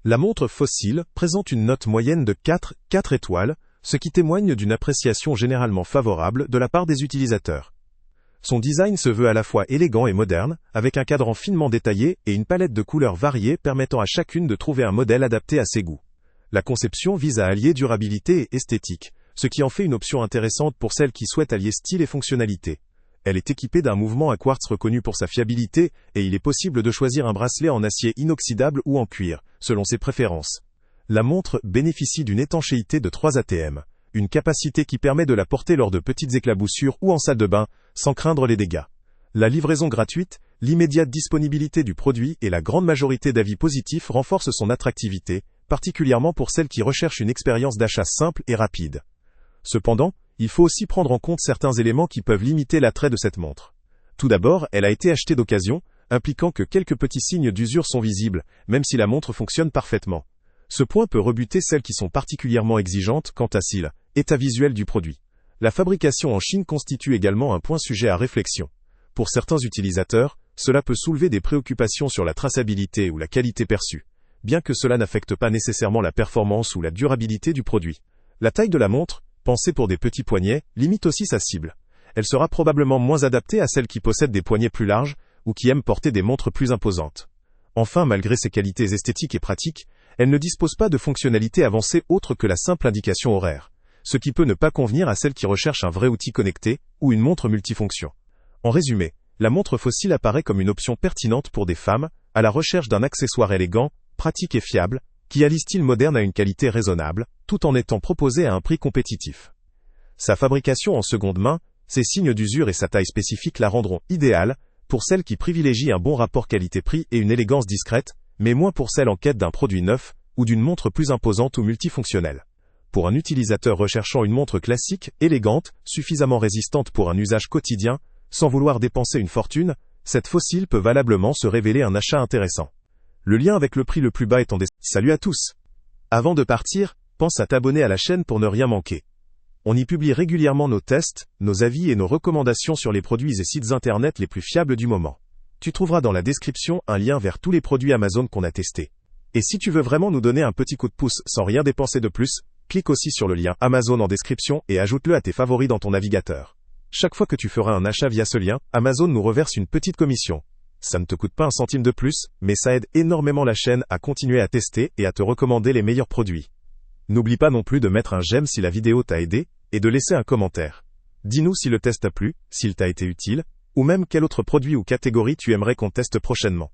La montre Fossil présente une note moyenne de 4 étoiles, ce qui témoigne d'une appréciation généralement favorable de la part des utilisateurs. Son design se veut à la fois élégant et moderne, avec un cadran finement détaillé et une palette de couleurs variées permettant à chacune de trouver un modèle adapté à ses goûts. La conception vise à allier durabilité et esthétique, ce qui en fait une option intéressante pour celles qui souhaitent allier style et fonctionnalité. Elle est équipée d'un mouvement à quartz reconnu pour sa fiabilité, et il est possible de choisir un bracelet en acier inoxydable ou en cuir, selon ses préférences. La montre bénéficie d'une étanchéité de 3 atm, une capacité qui permet de la porter lors de petites éclaboussures ou en salle de bain, sans craindre les dégâts. La livraison gratuite, l'immédiate disponibilité du produit et la grande majorité d'avis positifs renforcent son attractivité, particulièrement pour celles qui recherchent une expérience d'achat simple et rapide. Cependant, il faut aussi prendre en compte certains éléments qui peuvent limiter l'attrait de cette montre. Tout d'abord, elle a été achetée d'occasion, impliquant que quelques petits signes d'usure sont visibles, même si la montre fonctionne parfaitement. Ce point peut rebuter celles qui sont particulièrement exigeantes quant à l'état visuel du produit. La fabrication en Chine constitue également un point sujet à réflexion. Pour certains utilisateurs, cela peut soulever des préoccupations sur la traçabilité ou la qualité perçue, bien que cela n'affecte pas nécessairement la performance ou la durabilité du produit. La taille de la montre, pensée pour des petits poignets, limite aussi sa cible. Elle sera probablement moins adaptée à celles qui possèdent des poignets plus larges ou qui aiment porter des montres plus imposantes. Enfin, malgré ses qualités esthétiques et pratiques, elle ne dispose pas de fonctionnalités avancées autres que la simple indication horaire, ce qui peut ne pas convenir à celles qui recherchent un vrai outil connecté ou une montre multifonction. En résumé, la montre Fossil apparaît comme une option pertinente pour des femmes, à la recherche d'un accessoire élégant, pratique et fiable, qui allie style moderne à une qualité raisonnable, tout en étant proposé à un prix compétitif. Sa fabrication en seconde main, ses signes d'usure et sa taille spécifique la rendront idéale pour celles qui privilégient un bon rapport qualité-prix et une élégance discrète, mais moins pour celles en quête d'un produit neuf ou d'une montre plus imposante ou multifonctionnelle. Pour un utilisateur recherchant une montre classique, élégante, suffisamment résistante pour un usage quotidien, sans vouloir dépenser une fortune, cette Fossil peut valablement se révéler un achat intéressant. Le lien avec le prix le plus bas est en description. Salut à tous! Avant de partir, pense à t'abonner à la chaîne pour ne rien manquer. On y publie régulièrement nos tests, nos avis et nos recommandations sur les produits et sites internet les plus fiables du moment. Tu trouveras dans la description un lien vers tous les produits Amazon qu'on a testés. Et si tu veux vraiment nous donner un petit coup de pouce sans rien dépenser de plus, clique aussi sur le lien Amazon en description et ajoute-le à tes favoris dans ton navigateur. Chaque fois que tu feras un achat via ce lien, Amazon nous reverse une petite commission. Ça ne te coûte pas un centime de plus, mais ça aide énormément la chaîne à continuer à tester et à te recommander les meilleurs produits. N'oublie pas non plus de mettre un j'aime si la vidéo t'a aidé, et de laisser un commentaire. Dis-nous si le test t'a plu, s'il t'a été utile, ou même quel autre produit ou catégorie tu aimerais qu'on teste prochainement.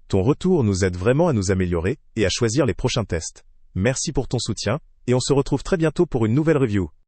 Ton retour nous aide vraiment à nous améliorer et à choisir les prochains tests. Merci pour ton soutien, et on se retrouve très bientôt pour une nouvelle review.